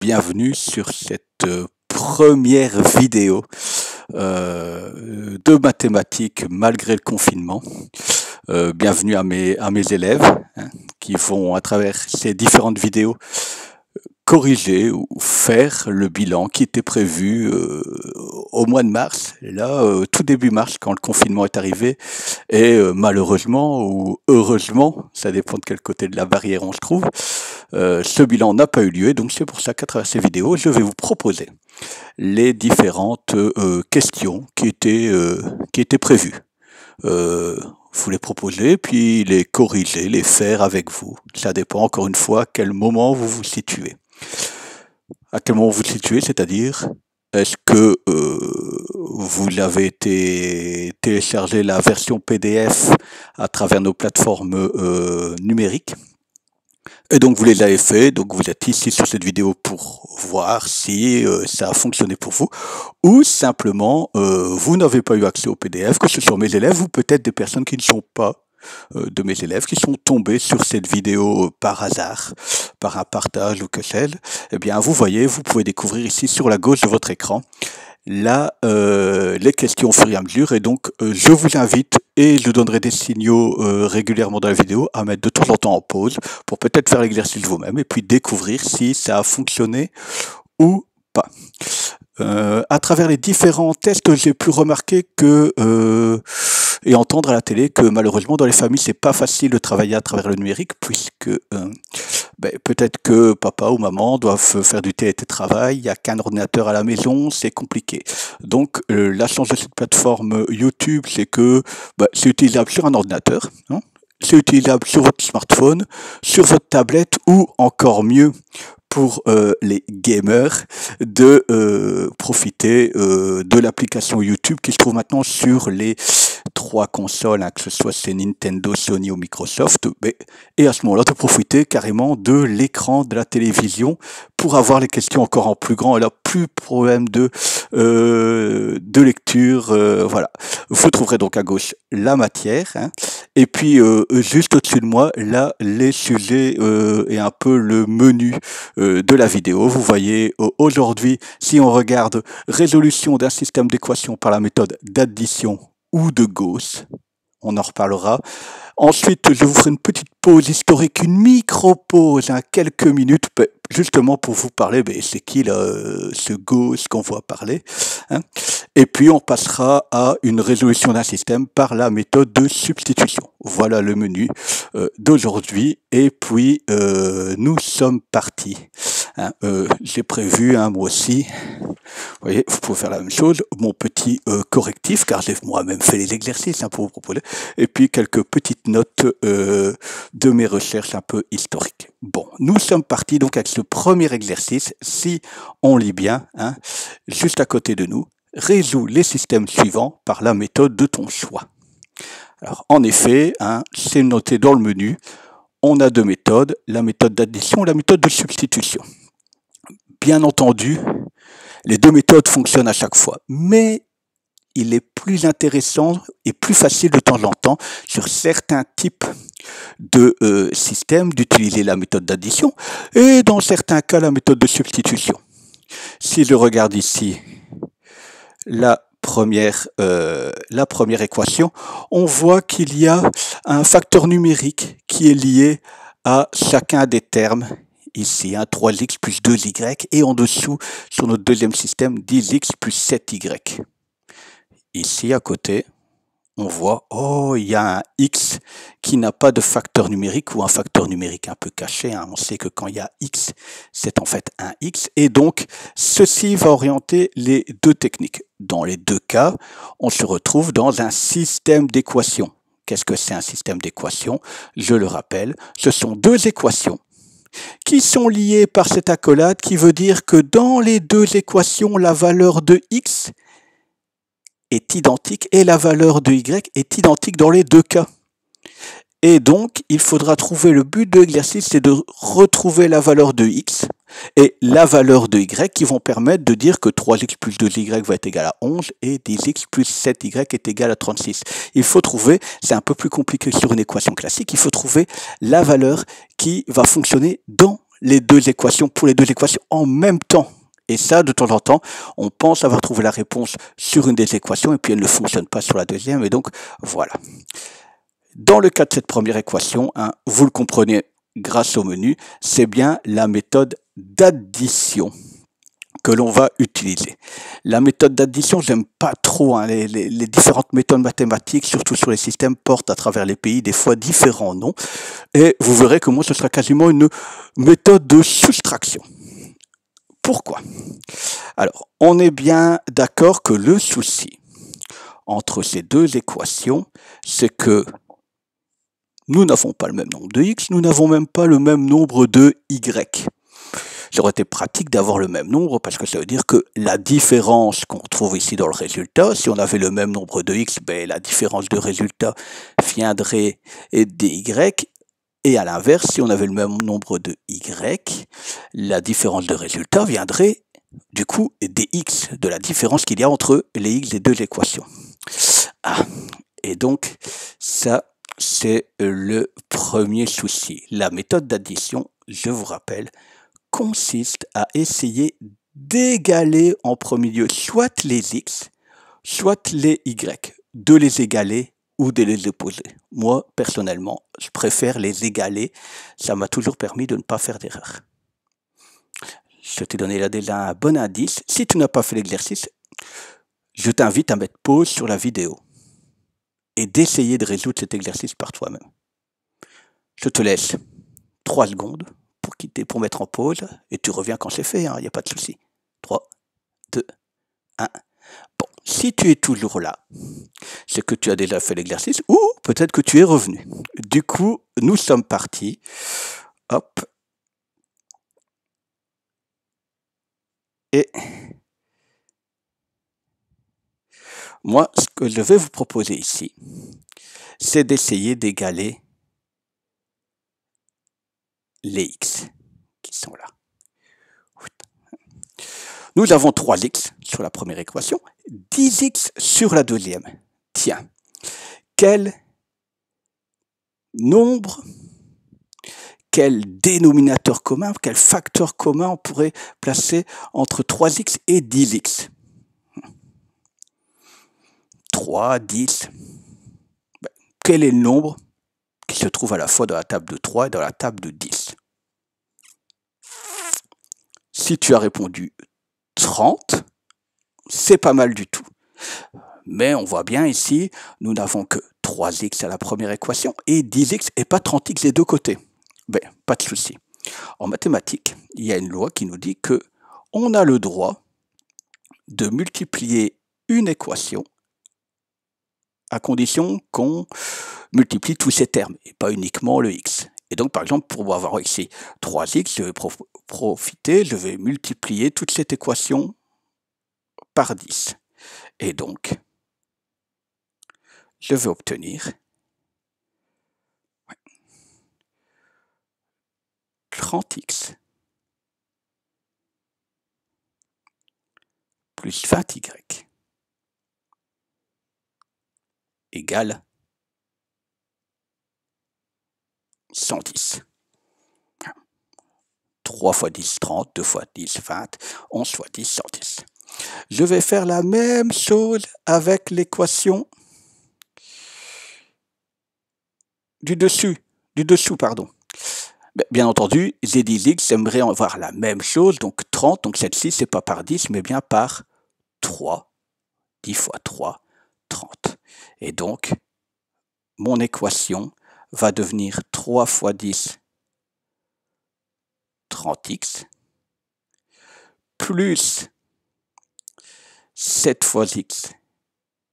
bienvenue sur cette première vidéo de mathématiques malgré le confinement. Bienvenue à mes élèves qui vont à travers ces différentes vidéos corriger ou faire le bilan qui était prévu au mois de mars. Et là, tout début mars, quand le confinement est arrivé, et malheureusement ou heureusement, ça dépend de quel côté de la barrière on se trouve, ce bilan n'a pas eu lieu. Donc c'est pour ça qu'à travers ces vidéos, je vais vous proposer les différentes questions qui étaient prévues. Vous les proposer, puis les corriger, les faire avec vous. Ça dépend encore une fois à quel moment vous vous situez. À quel moment vous vous situez, c'est-à-dire, est-ce que vous avez été télécharger la version PDF à travers nos plateformes numériques, et donc vous les avez fait, donc vous êtes ici sur cette vidéo pour voir si ça a fonctionné pour vous, ou simplement vous n'avez pas eu accès au PDF, que ce soit mes élèves ou peut-être des personnes qui ne sont pas de mes élèves, qui sont tombés sur cette vidéo par hasard, par un partage ou que sais-je. Eh bien vous voyez, vous pouvez découvrir ici sur la gauche de votre écran là les questions au fur et à mesure, et donc je vous invite, et je donnerai des signaux régulièrement dans la vidéo, à mettre de temps en temps en pause pour peut-être faire l'exercice vous-même et puis découvrir si ça a fonctionné ou pas. À travers les différents tests, j'ai pu remarquer que et entendre à la télé que malheureusement dans les familles c'est pas facile de travailler à travers le numérique, puisque peut-être que papa ou maman doivent faire du télétravail, il n'y a qu'un ordinateur à la maison, c'est compliqué. Donc la chance de cette plateforme YouTube, c'est que c'est utilisable sur un ordinateur, hein, c'est utilisable sur votre smartphone, sur votre tablette, ou encore mieux pour les gamers, de profiter de l'application YouTube qui se trouve maintenant sur les 3 consoles, que ce soit c'est Nintendo, Sony ou Microsoft, et à ce moment-là de profiter carrément de l'écran de la télévision pour avoir les questions encore en plus grand, et là plus problème de lecture, voilà. Vous trouverez donc à gauche la matière, hein, et puis juste au-dessus de moi, là, les sujets et un peu le menu de la vidéo. Vous voyez, aujourd'hui, si on regarde résolution d'un système d'équations par la méthode d'addition ou de Gauss, on en reparlera. Ensuite, je vous ferai une petite pause historique, une micro-pause, quelques minutes, justement pour vous parler, c'est qui là, ce Gauss qu'on voit parler, hein. Et puis on passera à une résolution d'un système par la méthode de substitution. Voilà le menu d'aujourd'hui, et puis nous sommes partis. Hein, j'ai prévu, moi aussi, vous voyez, vous pouvez faire la même chose, mon petit correctif, car j'ai moi-même fait les exercices pour vous proposer, et puis quelques petites notes de mes recherches un peu historiques. Bon, nous sommes partis donc avec ce premier exercice. Si on lit bien, hein, juste à côté de nous, résous les systèmes suivants par la méthode de ton choix. Alors, en effet, hein, c'est noté dans le menu, on a 2 méthodes, la méthode d'addition et la méthode de substitution. Bien entendu, les 2 méthodes fonctionnent à chaque fois, mais il est plus intéressant et plus facile de temps en temps sur certains types de systèmes d'utiliser la méthode d'addition, et dans certains cas la méthode de substitution. Si je regarde ici la première équation, on voit qu'il y a un facteur numérique qui est lié à chacun des termes. Ici, 3x plus 2y, et en dessous, sur notre deuxième système, 10x plus 7y. Ici, à côté, on voit, il y a un x qui n'a pas de facteur numérique, ou un facteur numérique un peu caché. Hein. On sait que quand il y a x, c'est en fait un x. Et donc, ceci va orienter les 2 techniques. Dans les 2 cas, on se retrouve dans un système d'équations. Qu'est-ce que c'est un système d'équations? Je le rappelle, ce sont 2 équations qui sont liées par cette accolade, qui veut dire que dans les 2 équations, la valeur de x est identique et la valeur de y est identique dans les 2 cas. Et donc, il faudra trouver, le but de l'exercice, c'est de retrouver la valeur de x et la valeur de y, qui vont permettre de dire que 3x plus 2y va être égal à 11 et 10x plus 7y est égal à 36. Il faut trouver, c'est un peu plus compliqué que sur une équation classique, il faut trouver la valeur qui va fonctionner dans les deux équations pour les deux équations en même temps. Et ça, de temps en temps, on pense avoir trouvé la réponse sur une des équations et puis elle ne fonctionne pas sur la deuxième. Et donc, voilà. Dans le cas de cette première équation, hein, vous le comprenez grâce au menu, c'est bien la méthode d'addition que l'on va utiliser. La méthode d'addition, j'aime pas trop, hein, les différentes méthodes mathématiques, surtout sur les systèmes, portent à travers les pays des fois différents noms. Et vous verrez que moi, ce sera quasiment une méthode de soustraction. Pourquoi? Alors, on est bien d'accord que le souci entre ces deux équations, c'est que nous n'avons pas le même nombre de x, nous n'avons même pas le même nombre de y. Ça aurait été pratique d'avoir le même nombre parce que ça veut dire que la différence qu'on trouve ici dans le résultat, si on avait le même nombre de x, ben, la différence de résultat viendrait des y. Et à l'inverse, si on avait le même nombre de y, la différence de résultat viendrait du coup des x, de la différence qu'il y a entre les x des deux équations. Ah, et donc ça, c'est le premier souci. La méthode d'addition, je vous rappelle, consiste à essayer d'égaler en premier lieu soit les x, soit les y, de les égaler ou de les opposer. Moi, personnellement, je préfère les égaler. Ça m'a toujours permis de ne pas faire d'erreur. Je t'ai donné là déjà un bon indice. Si tu n'as pas fait l'exercice, je t'invite à mettre pause sur la vidéo et d'essayer de résoudre cet exercice par toi-même. Je te laisse 3 secondes pour quitter, pour mettre en pause, et tu reviens quand c'est fait, il n'y a pas de souci. 3, 2, 1. Bon, si tu es toujours là, c'est que tu as déjà fait l'exercice, ou peut-être que tu es revenu. Du coup, nous sommes partis. Hop. Et moi, ce que je vais vous proposer ici, c'est d'essayer d'égaler les x qui sont là. Nous avons 3x sur la première équation, 10x sur la deuxième. Tiens, quel nombre, quel dénominateur commun, quel facteur commun on pourrait placer entre 3x et 10x? 3, 10. Quel est le nombre qui se trouve à la fois dans la table de 3 et dans la table de 10? Si tu as répondu 30, c'est pas mal du tout. Mais on voit bien ici, nous n'avons que 3x à la première équation et 10x et pas 30x des deux côtés. Ben, pas de souci. En mathématiques, il y a une loi qui nous dit que on a le droit de multiplier une équation à condition qu'on multiplie tous ces termes et pas uniquement le x. Et donc, par exemple, pour avoir ici 3x, je vais profiter, je vais multiplier toute cette équation par 10. Et donc, je vais obtenir 30x plus 20y égale 110. 3 fois 10, 30, 2 fois 10, 20, 11 fois 10, 110. Je vais faire la même chose avec l'équation du dessous, pardon. Bien entendu, j'ai dit x, j'aimerais avoir la même chose, donc 30, donc celle-ci, c'est pas par 10, mais bien par 3. 10 fois 3, 30. Et donc, mon équation va devenir 3 fois 10, 30x, plus 7 fois x,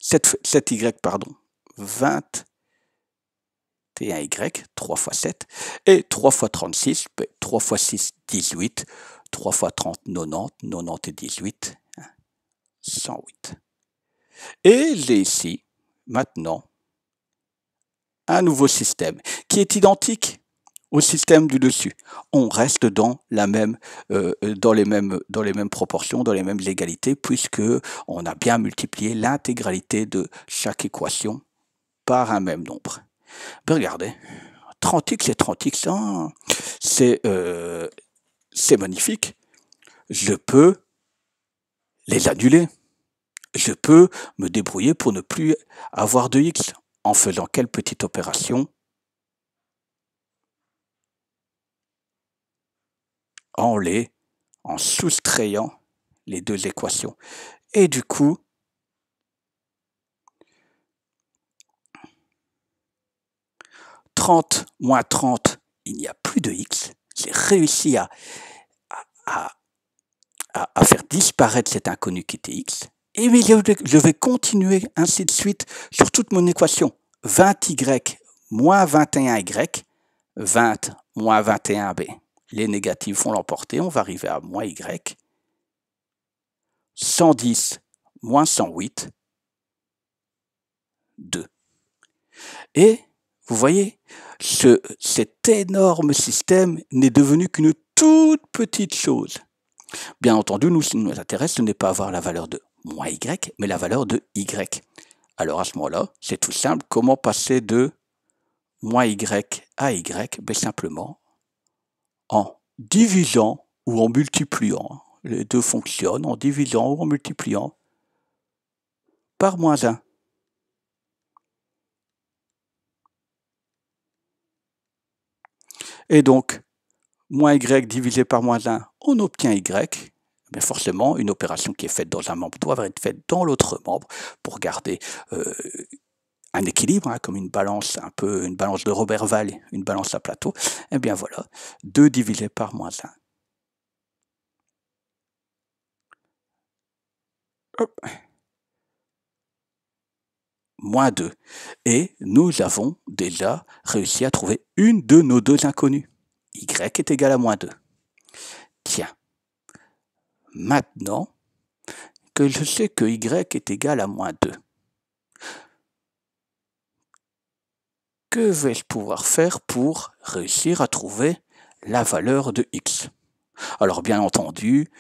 7y, pardon, 21y, 3 fois 7, et 3 fois 36, 3 fois 6, 18, 3 fois 30, 90, 90 et 18, 108. Et j'ai ici, maintenant, un nouveau système qui est identique au système du dessus. On reste dans la même, dans les mêmes proportions, dans les mêmes égalités, puisque on a bien multiplié l'intégralité de chaque équation par un même nombre. Ben regardez, 30x et 30x, hein, c'est c'est magnifique. Je peux les annuler. Je peux me débrouiller pour ne plus avoir de x en faisant quelle petite opération? En soustrayant les deux équations. Et du coup, 30 moins 30, il n'y a plus de x. J'ai réussi à, à faire disparaître cet inconnu qui était x. Et mais je vais continuer ainsi de suite sur toute mon équation. 20y moins 21y, 20 moins 21b. Les négatifs vont l'emporter, on va arriver à moins y. 110 moins 108, 2. Et vous voyez, cet énorme système n'est devenu qu'une toute petite chose. Bien entendu, ce qui nous intéresse, ce n'est pas avoir la valeur de moins y, mais la valeur de y. Alors à ce moment-là, c'est tout simple. Comment passer de moins y à y? Ben simplement en divisant ou en multipliant. Les deux fonctionnent en divisant ou en multipliant par moins 1. Et donc, moins y divisé par moins 1, on obtient y. Mais forcément, une opération qui est faite dans un membre doit être faite dans l'autre membre pour garder un équilibre, comme une balance, un peu une balance de Roberval, une balance à plateau. Et bien voilà, 2 divisé par moins 1. Hop. Moins 2. Et nous avons déjà réussi à trouver une de nos deux inconnues. Y est égal à moins 2. Tiens, maintenant que je sais que y est égal à moins 2, que vais-je pouvoir faire pour réussir à trouver la valeur de x? Alors bien entendu,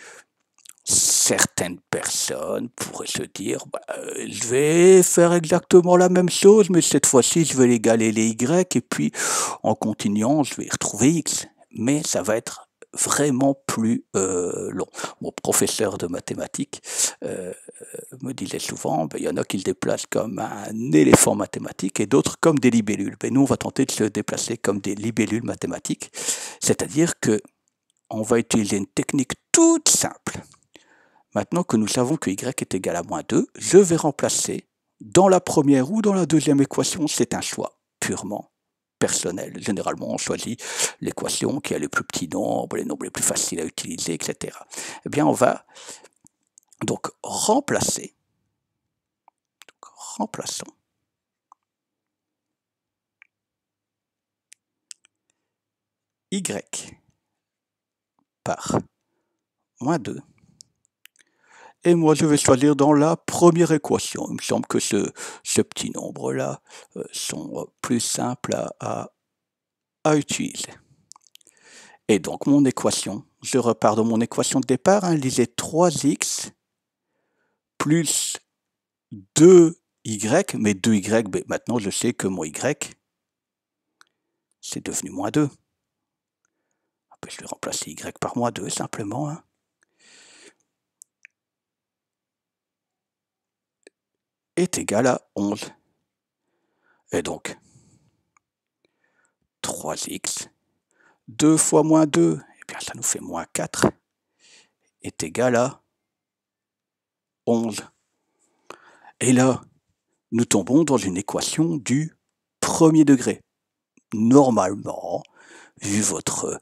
certaines personnes pourraient se dire je vais faire exactement la même chose, mais cette fois-ci je vais égaler les y et puis en continuant je vais retrouver x. Mais ça va être vraiment plus long. Mon professeur de mathématiques me disait souvent, il y en a qui le déplacent comme un éléphant mathématique et d'autres comme des libellules. Mais nous, on va tenter de se déplacer comme des libellules mathématiques, c'est-à-dire que on va utiliser une technique toute simple. Maintenant que nous savons que y est égal à moins 2, je vais remplacer dans la première ou dans la deuxième équation, c'est un choix purement personnel. Généralement, on choisit l'équation qui a les plus petits nombres, les nombres les plus faciles à utiliser, etc. Eh bien, on va donc remplacer. Remplaçons y par moins 2. Et moi, je vais choisir dans la première équation. Il me semble que ce petit nombre-là sont plus simples à utiliser. Et donc, mon équation, je repars de mon équation de départ, elle disait 3x plus 2y, mais 2y, mais maintenant je sais que mon y, c'est devenu moins 2. Je vais remplacer y par moins 2 simplement. Est égal à 11. Et donc, 3x, 2 fois moins 2, eh bien ça nous fait moins 4, est égal à 11. Et là, nous tombons dans une équation du premier degré. Normalement, vu votre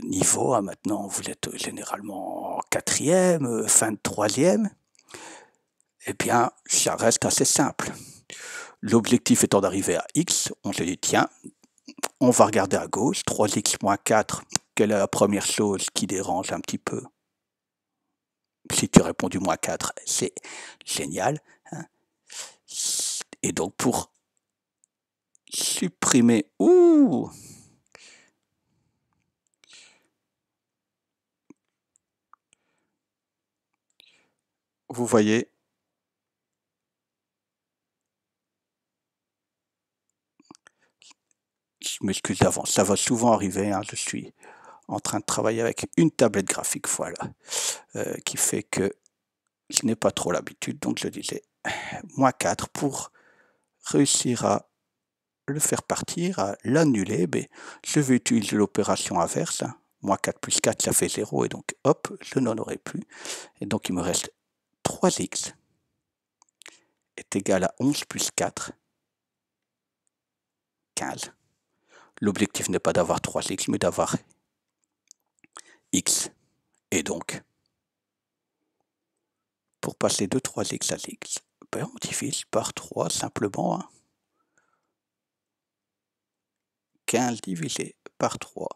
niveau, maintenant vous êtes généralement en quatrième, fin de troisième, eh bien ça reste assez simple. L'objectif étant d'arriver à x, on se dit tiens, on va regarder à gauche, 3x moins 4, quelle est la première chose qui dérange un petit peu? Si tu réponds du moins 4, c'est génial. Et donc pour supprimer... Ouh, vous voyez, je m'excuse d'avance, ça va souvent arriver, je suis en train de travailler avec une tablette graphique, voilà, qui fait que je n'ai pas trop l'habitude, donc je disais -4 pour réussir à le faire partir, à l'annuler. Ben, je vais utiliser l'opération inverse, hein. -4 plus 4, ça fait 0, et donc hop, je n'en aurai plus. Et donc il me reste 3x est égal à 11 plus 4, 15. L'objectif n'est pas d'avoir 3x, mais d'avoir x. Et donc, pour passer de 3x à x, ben on divise par 3 simplement. Hein. 15 divisé par 3,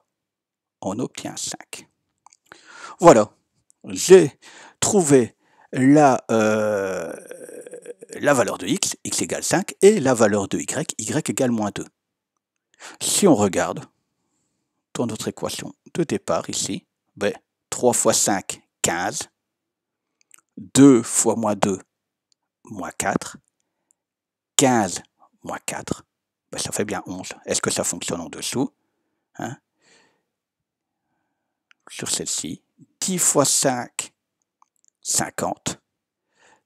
on obtient 5. Voilà, j'ai trouvé la valeur de x égale 5, et la valeur de y égale -2. Si on regarde dans notre équation de départ ici, ben, 3 fois 5, 15, 2 fois -2, -4, 15 moins 4, ben ça fait bien 11. Est-ce que ça fonctionne en dessous, hein? Sur celle-ci, 10 fois 5, 50,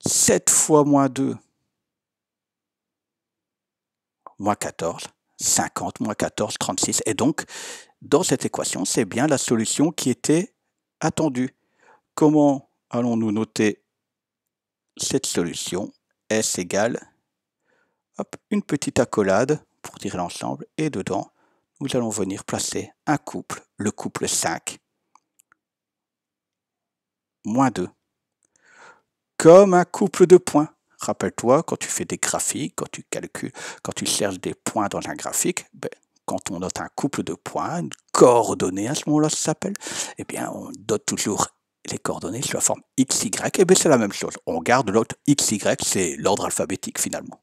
7 fois -2, -14, 50, -14, 36. Et donc, dans cette équation, c'est bien la solution qui était attendue. Comment allons-nous noter cette solution? S égale, hop, une petite accolade pour dire l'ensemble, et dedans, nous allons venir placer un couple, le couple 5, -2, comme un couple de points. Rappelle-toi, quand tu fais des graphiques, quand tu calcules, quand tu cherches des points dans un graphique, ben, quand on note un couple de points, une coordonnée à ce moment-là, ça s'appelle, eh bien, on note toujours les coordonnées sous la forme x, y, et bien c'est la même chose. On garde l'autre x, y, c'est l'ordre alphabétique finalement.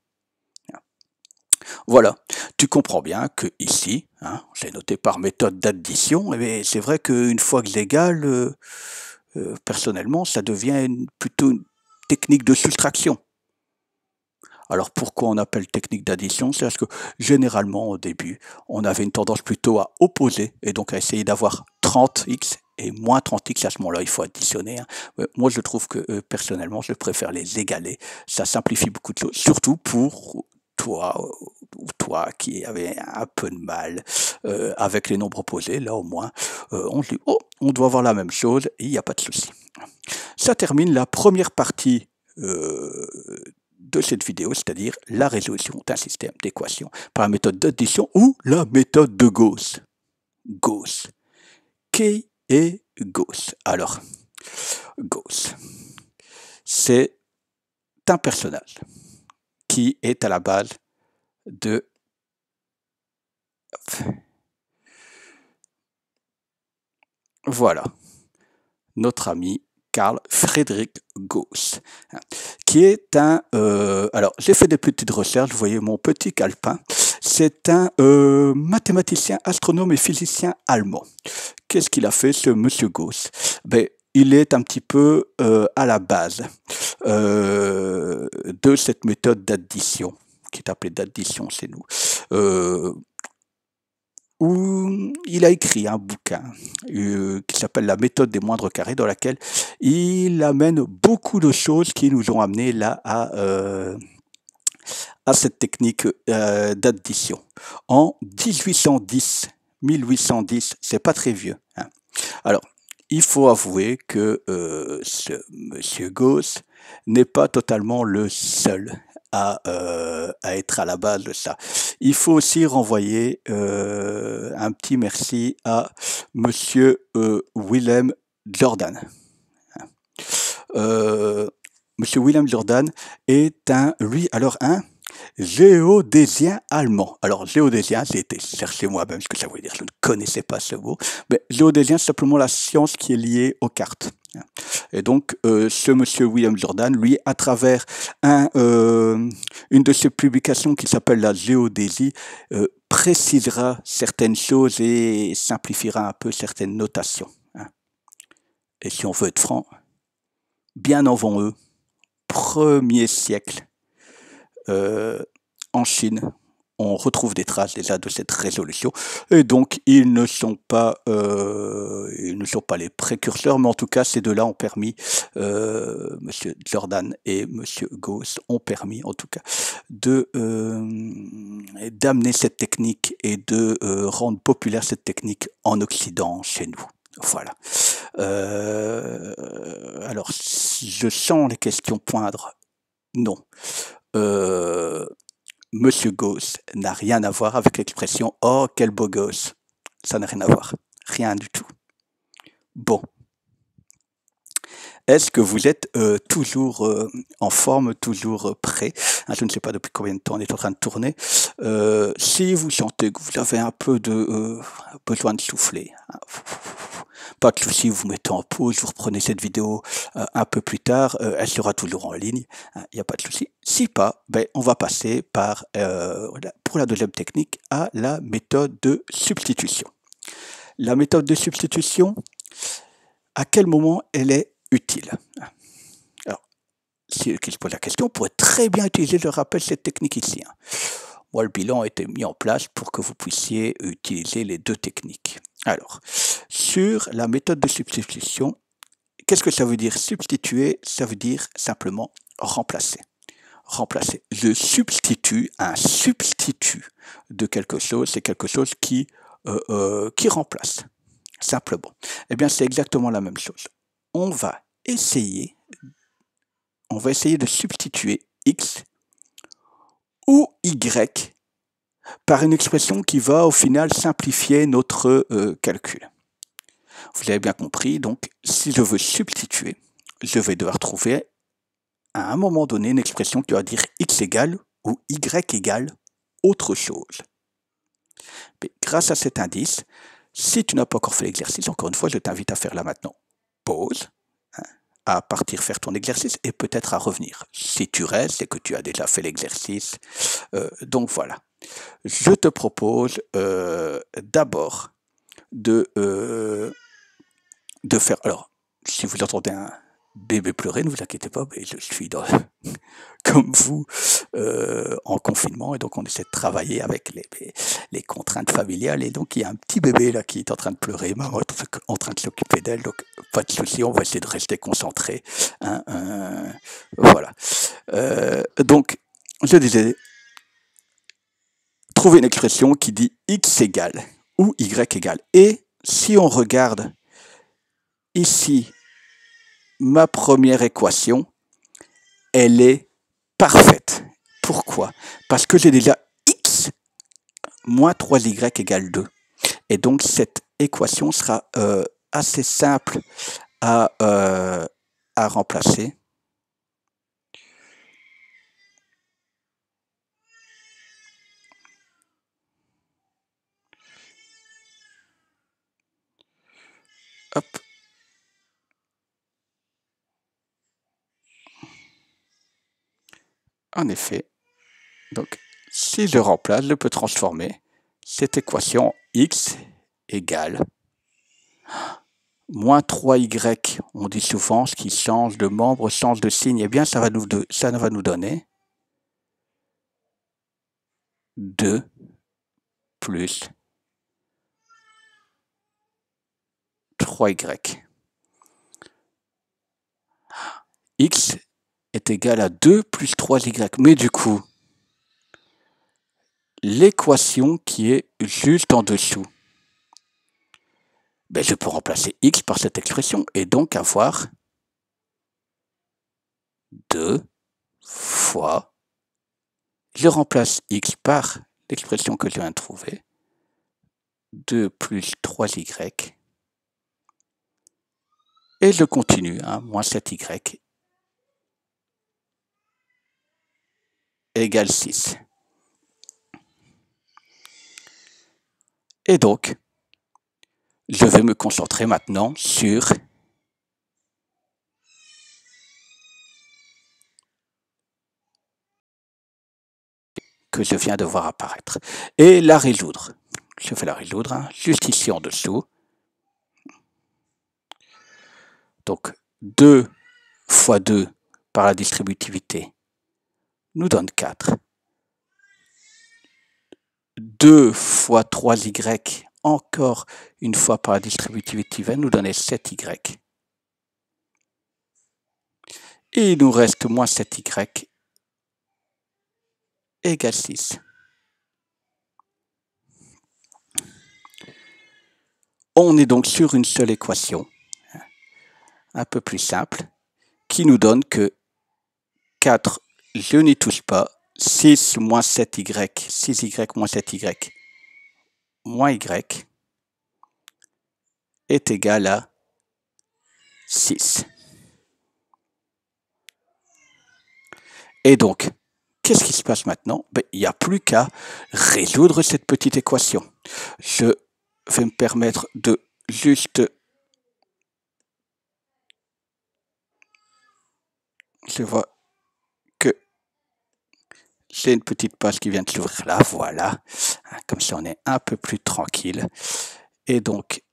Voilà, tu comprends bien que ici, hein, j'ai noté par méthode d'addition, et c'est vrai qu'une fois que j'égale, personnellement, ça devient plutôt une technique de soustraction. Alors pourquoi on appelle technique d'addition? C'est parce que généralement au début, on avait une tendance plutôt à opposer, et donc à essayer d'avoir 30x et moins 30x. À ce moment-là, il faut additionner. Hein. Moi, je trouve que personnellement, je préfère les égaler. Ça simplifie beaucoup de choses, surtout pour toi ou toi qui avait un peu de mal avec les nombres opposés. Là, au moins, on dit, oh, on doit avoir la même chose, et il n'y a pas de souci. Ça termine la première partie de cette vidéo, c'est-à-dire la résolution d'un système d'équations par la méthode d'addition ou la méthode de Gauss. Gauss. Qui est Gauss? Alors, Gauss, c'est un personnage qui est à la base de... Voilà, notre ami Carl Friedrich Gauss, qui est un... alors, j'ai fait des petites recherches, vous voyez mon petit calepin. C'est un mathématicien, astronome et physicien allemand. Qu'est-ce qu'il a fait, ce monsieur Gauss? Ben, il est un petit peu à la base de cette méthode d'addition, qui est appelée d'addition chez nous, où il a écrit un bouquin qui s'appelle La méthode des moindres carrés, dans laquelle il amène beaucoup de choses qui nous ont amené là à cette technique d'addition. En 1810, c'est pas très vieux. Hein. Alors, il faut avouer que ce monsieur Gauss n'est pas totalement le seul à être à la base de ça. Il faut aussi renvoyer un petit merci à monsieur Wilhelm Jordan. Monsieur Wilhelm Jordan est un géodésien allemand. Alors, géodésien, j'ai été chercher moi-même ce que ça voulait dire. Je ne connaissais pas ce mot. Mais géodésien, c'est simplement la science qui est liée aux cartes. Et donc, ce monsieur Wilhelm Jordan, lui, à travers une de ses publications qui s'appelle la géodésie, précisera certaines choses et simplifiera un peu certaines notations. Et si on veut être franc, bien avant eux, 1er siècle, en Chine, on retrouve des traces déjà de cette résolution, et donc ils ne sont pas les précurseurs, mais en tout cas ces deux-là ont permis, Monsieur Jordan et Monsieur Gauss ont permis en tout cas de d'amener cette technique et de rendre populaire cette technique en Occident chez nous. Voilà. Alors, si je sens les questions poindre, non. Monsieur Gauss n'a rien à voir avec l'expression « Oh, quel beau gosse ». Ça n'a rien à voir. Rien du tout. Bon. Est-ce que vous êtes toujours en forme, toujours prêt? Je ne sais pas depuis combien de temps on est en train de tourner. Si vous sentez que vous avez un peu de besoin de souffler, pas de souci, vous mettez en pause, vous reprenez cette vidéo un peu plus tard, elle sera toujours en ligne, il n'y a pas de souci. Si pas, ben, on va passer par, pour la deuxième technique, à la méthode de substitution. La méthode de substitution, à quel moment elle est utile? Alors, si qui se pose la question, on pourrait très bien utiliser, je rappelle, cette technique ici. Moi, le bilan a été mis en place pour que vous puissiez utiliser les deux techniques. Alors, sur la méthode de substitution, qu'est-ce que ça veut dire substituer? Ça veut dire simplement remplacer. Remplacer. Je substitue, un substitut de quelque chose, c'est quelque chose qui remplace. Simplement. Eh bien, c'est exactement la même chose. On va essayer de substituer x ou y par une expression qui va au final simplifier notre calcul. Vous avez bien compris, donc si je veux substituer, je vais devoir trouver à un moment donné une expression qui va dire x égale ou y égale autre chose. Mais grâce à cet indice, si tu n'as pas encore fait l'exercice, encore une fois, je t'invite à faire là maintenant pause, à partir faire ton exercice et peut-être à revenir. Si tu restes, c'est que tu as déjà fait l'exercice. Donc voilà. Je te propose d'abord de faire... Alors, si vous entendez un bébé pleurer, ne vous inquiétez pas, mais je suis comme vous en confinement et donc on essaie de travailler avec les contraintes familiales et donc il y a un petit bébé là qui est en train de pleurer, maman est en train de s'occuper d'elle, donc pas de souci, on va essayer de rester concentré. Voilà. Donc, je disais, trouver une expression qui dit x égale ou y égale. Et si on regarde ici ma première équation, elle est parfaite. Pourquoi? Parce que j'ai déjà x moins 3y égale 2. Et donc cette équation sera assez simple à remplacer. Hop. En effet, donc si je remplace, je peux transformer cette équation en x égale moins 3y, on dit souvent ce qui change de membre, change de signe, eh bien ça va nous donner 2 plus 3y. X est égal à 2 plus 3y. Mais du coup, l'équation qui est juste en dessous, ben je peux remplacer x par cette expression et donc avoir 2 fois, je remplace x par l'expression que je viens de trouver, 2 plus 3y, et je continue, moins 7y égale 6. Et donc, je vais me concentrer maintenant sur que je viens de voir apparaître et la résoudre. Je vais la résoudre juste ici en dessous. Donc 2 fois 2 par la distributivité nous donne 4. 2 fois 3y, encore une fois par la distributivité va nous donner 7y. Et il nous reste moins 7y égale 6. On est donc sur une seule équation, un peu plus simple, qui nous donne que 4, je n'y touche pas, 6 moins 7y, 6y moins 7y, moins y, est égal à 6. Et donc, qu'est-ce qui se passe maintenant? Il n'y a plus qu'à résoudre cette petite équation. Je vais me permettre de juste... Je vois que j'ai une petite page qui vient de s'ouvrir là, voilà. Comme ça, on est un peu plus tranquille. Et donc,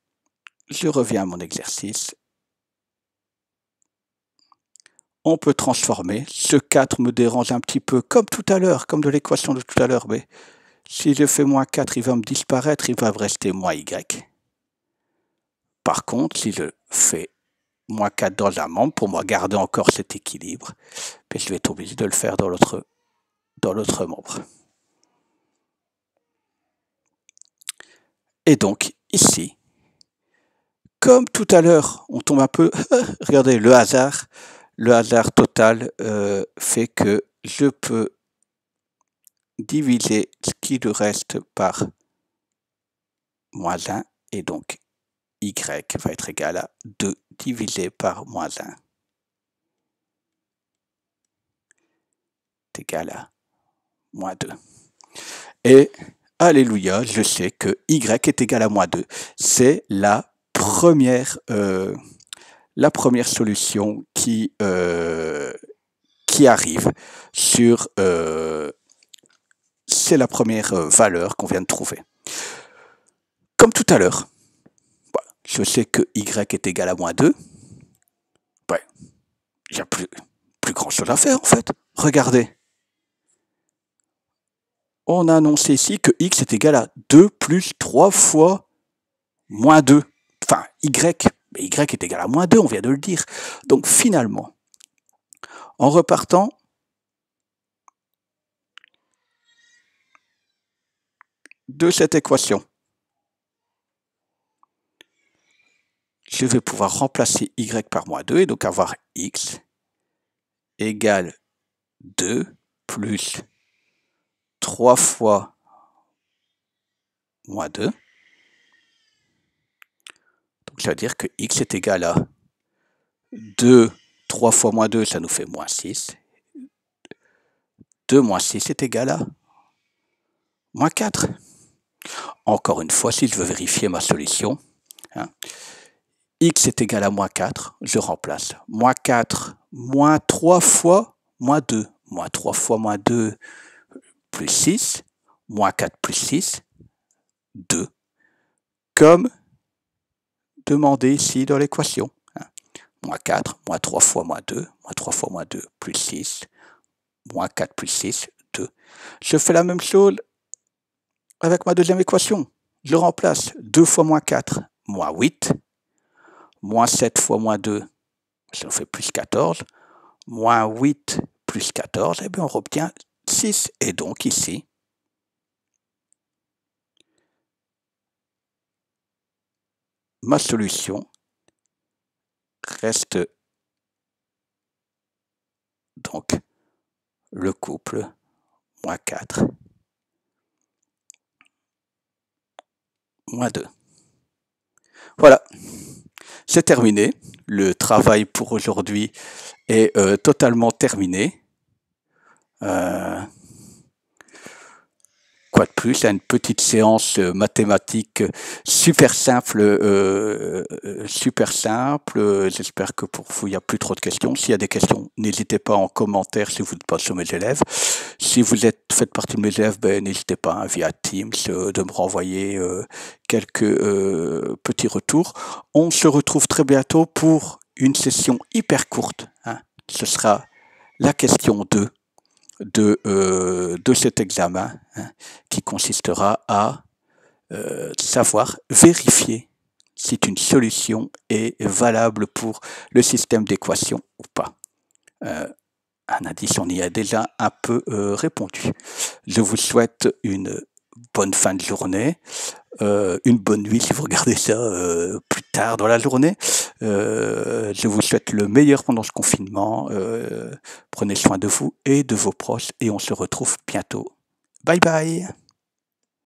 je reviens à mon exercice. On peut transformer. Ce 4 me dérange un petit peu, comme tout à l'heure, comme de l'équation de tout à l'heure. Mais si je fais moins 4, il va me disparaître, il va me rester moins y. Par contre, si je fais moins 4 dans un membre, pour moi garder encore cet équilibre, puis je vais être obligé de le faire dans l'autre membre. Et donc, ici, comme tout à l'heure, on tombe un peu... regardez, le hasard total fait que je peux diviser ce qui nous reste par moins 1, et donc y va être égal à 2 divisé par moins 1 est égal à moins 2. Et, alléluia, je sais que y est égal à moins 2. C'est la première solution qui arrive sur... c'est la première valeur qu'on vient de trouver. Comme tout à l'heure, je sais que y est égal à moins 2. Il n'y a plus grand chose à faire en fait. Regardez. On a annoncé ici que x est égal à 2 plus 3 fois moins 2. Enfin, y. Mais y est égal à moins 2, on vient de le dire. Donc finalement, en repartant de cette équation, je vais pouvoir remplacer y par moins 2 et donc avoir x égale 2 plus 3 fois moins 2. Donc ça veut dire que x est égal à 2, 3 fois moins 2, ça nous fait moins 6. 2 moins 6 est égal à moins 4. Encore une fois, si je veux vérifier ma solution, x est égal à moins 4, je remplace. Moins 4, moins 3 fois moins 2. Moins 3 fois moins 2, plus 6. Moins 4 plus 6, 2. Comme demandé ici dans l'équation. Moins 4, moins 3 fois moins 2, moins 3 fois moins 2, plus 6. Moins 4 plus 6, 2. Je fais la même chose avec ma deuxième équation. Je remplace 2 fois moins 4, moins 8. Moins 7 fois moins 2, ça nous fait plus 14. Moins 8 plus 14, et bien on obtient 6. Et donc ici, ma solution reste donc le couple moins 4, moins 2. Voilà, c'est terminé. Le travail pour aujourd'hui est totalement terminé. Quoi de plus, une petite séance mathématique super simple. J'espère que pour vous, il n'y a plus trop de questions. S'il y a des questions, n'hésitez pas en commentaire si vous êtes pas sur mes élèves. Si vous faites partie de mes élèves, n'hésitez pas via Teams de me renvoyer quelques petits retours. On se retrouve très bientôt pour une session hyper courte. Ce sera la question 2. de cet examen, hein, qui consistera à savoir vérifier si une solution est valable pour le système d'équation ou pas. Un indice, on y a déjà un peu répondu. Je vous souhaite une bonne fin de journée, une bonne nuit si vous regardez ça plus tard dans la journée. Je vous souhaite le meilleur pendant ce confinement. Prenez soin de vous et de vos proches et on se retrouve bientôt. Bye bye!